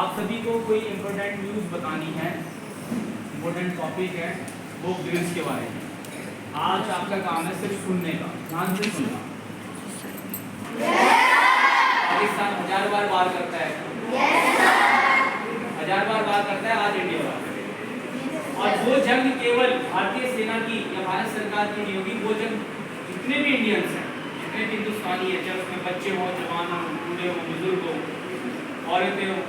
आप सभी को कोई इम्पोर्टेंट न्यूज़ बतानी है, इम्पोर्टेंट टॉपिक है वो ग्रिल्स के बारे में। आज आपका काम है सिर्फ सुनने का, ध्यान से सुनना। पाकिस्तान 1000 बार वार करता है, 1000 बार वार करता है, आज इंडिया वार करेगा। और वो जंग केवल भारतीय सेना की या भारत सरकार की नहीं होगी, वो जंग जितने भी इंडियंस हैं, जितने भी हिंदुस्तानी है, चाहे उसमें बच्चे हों, जवान हों, बूढ़े हों, बुजुर्ग हों, औरतें हों,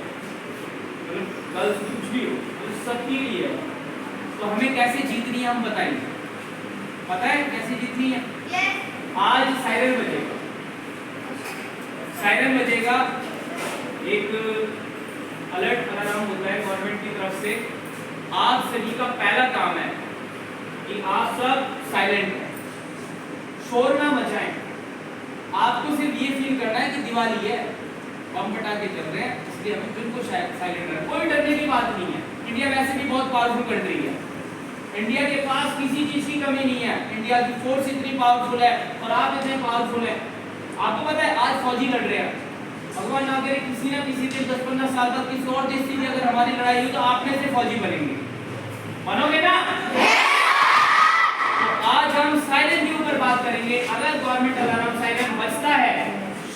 गर्ल्स, कुछ भी हो, तो सबके लिए है। तो हमें कैसे जीतनी है हम बताएंगे। पता है कैसे जीतनी है? आज सायरन बजेगा, सायरन बजेगा, एक अलर्ट अलार्म होता है गवर्नमेंट की तरफ से। आप सभी का पहला काम है कि आप सब साइलेंट हैं, शोर ना मचाएं। आपको सिर्फ ये फील करना है कि दिवाली है, बम पटाखे चल रहे हैं, इसलिए हमें बिल्कुल साइलेंट रहना। कोई डरने की बात नहीं है। इंडिया वैसे भी बहुत पावरफुल कंट्री है, इंडिया के पास किसी चीज की कमी नहीं है। इंडिया की फोर्स इतनी पावरफुल है और आप इतने पावरफुल है। आपको पता है आज फौजी लड़ रहे हैं, भगवान ना करे किसी ना किसी दिन 10-15 साल बाद किसी और देश से भी अगर हमारी लड़ाई हुई तो आप में से फौजी बनेंगे, बनोगे ना? तो आज हम साइलेंट के ऊपर बात करेंगे। अगर गवर्नमेंट अलार्म साइलेंट बजता है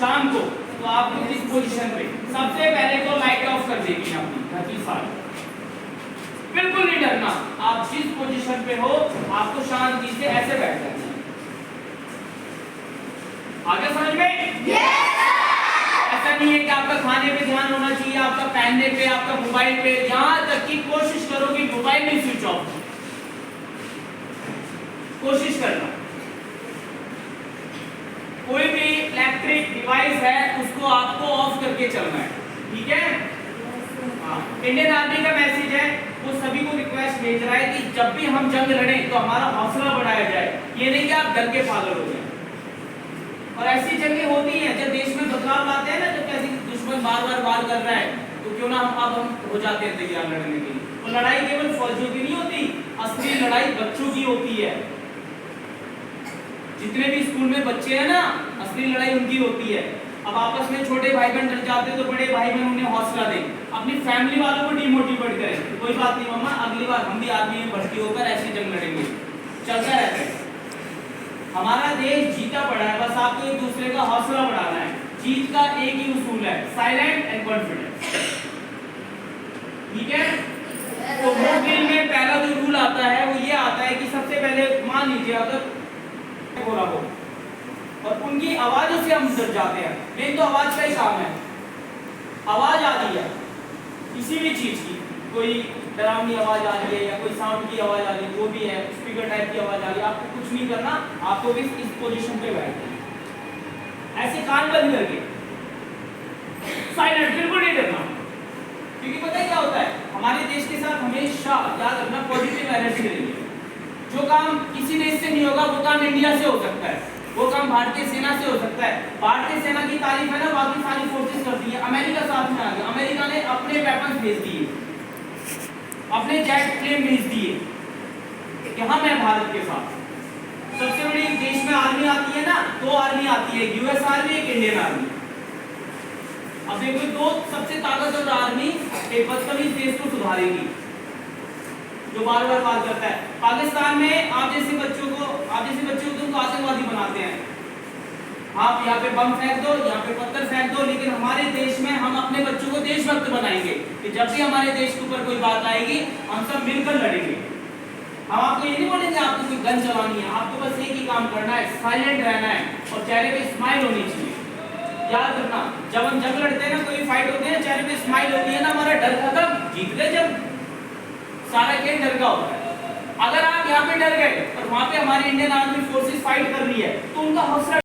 शाम को, तो आप लोग इस पोजीशन पे सबसे पहले तो लाइट ऑफ कर देगी अपनी घर की सारी। बिल्कुल नहीं डरना, आप जिस पोजीशन पे हो आपको शांति से ऐसे बैठ जाना है। आगे समझ में? ऐसा नहीं है कि आपका खाने पे ध्यान होना चाहिए, आपका पहनने पे, आपका मोबाइल पे, यहां तक कि कोशिश करो कि मोबाइल भी स्विच ऑफ, कोशिश करना। कोई भी इलेक्ट्रिक डिवाइस है उसको आपको ऑफ करके चलना है, ठीक है? हाँ, इंडियन आर्मी का मैसेज है, वो सभी को रिक्वेस्ट भेज रहा है कि जब भी हम जंग लड़ें तो हमारा हौसला बढ़ाया जाए। ये नहीं कि आप डर के पागल हो जाए। और ऐसी जंगें होती हैं जब देश में बदलाव लाते हैं ना, जब कैसे दुश्मन बार बार वार कर रहा है, तो क्यों ना हम हो जाते हैं तैयार लड़ने के लिए। तो लड़ाई केवल फौजियों की नहीं होती, असली लड़ाई बच्चों की होती है। जितने भी स्कूल में बच्चे हैं ना, असली लड़ाई उनकी होती है। अब आपस में छोटे भाई बहन डर जाते तो बड़े भाई बहन उन्हें हौसला दें, अपनी फैमिली वालों को डिमोटिवेट करें। कोई बात नहीं मम्मा, अगली बार हम भी आर्मी में भर्ती होकर ऐसी जंग लड़ेंगे। चलता रहता है। हमारा देश जीता पड़ा है, बस आपको एक दूसरे का हौसला बढ़ाना है। जीत का एक ही उसूल है, साइलेंट एंड कॉन्फिडेंट, ठीक है? तो मुश्किल में पहला जो रूल आता है वो ये आता है कि सबसे पहले मान लीजिए अगर हो रहा हो और उनकी आवाजों से हम डर जाते हैं। मेन तो आवाज का ही काम है। आवाज आ रही है किसी भी चीज की, कोई डरावनी आवाज आ रही है या कोई साउंड की आवाज आ रही है, वो भी है, स्पीकर टाइप की आवाज आ रही है, आपको कुछ नहीं करना, आपको भी इस पोजीशन पे बैठना, ऐसे कान बंद करके साइलेंट, बिल्कुल नहीं डरना। क्योंकि पता है क्या होता है, हमारे देश के साथ हमेशा याद रखना पॉजिटिव एनर्जी रहेगी। जो काम किसी देश से नहीं होगा वो काम इंडिया से हो सकता है, वो काम भारतीय सेना से हो सकता है। भारतीय सेना की तारीफ है ना, बाकी सारी फोर्सेस करती है। अमेरिका साथ में आ गया, अमेरिका ने अपने वेपन्स भेज दिए, अपने जेट प्लेन भेज दिए कि हम हैं भारत के साथ। सबसे बड़ी देश में आर्मी आती है ना, दो आर्मी आती है, यूएस आर्मी, एक इंडियन आर्मी। अब देखो दो सबसे ताकतवर आर्मी एक बदतमीज देश को सुधारेगी जो बार बार बात करता है। पाकिस्तान में आप जैसे बच्चों को तुमको आतंकवादी बनाते हैं। आप यहाँ पे बम फेंक दो, यहाँ पे पत्थर फेंक दो, लेकिन हमारे देश में हम अपने बच्चों को देशभक्त बनाएंगे कि जब भी हमारे देश के ऊपर कोई बात आएगी हम सब मिलकर लड़ेंगे। हम आपको ये नहीं बोलेंगे आपको कोई गन चलानी है, आपको बस एक ही काम करना है, साइलेंट रहना है और चेहरे पे स्माइल होनी चाहिए। याद रखना, जब हम जंग लड़ते हैं ना, कोई फाइट होती है, चेहरे पे स्माइल होती है ना, हमारा डर खत्म, जीत गए। जब सारा खेल डर का होता है। अगर आप यहाँ पे डर गए और वहां पे हमारी इंडियन आर्मी फोर्सेस फाइट कर रही है तो उनका हौसला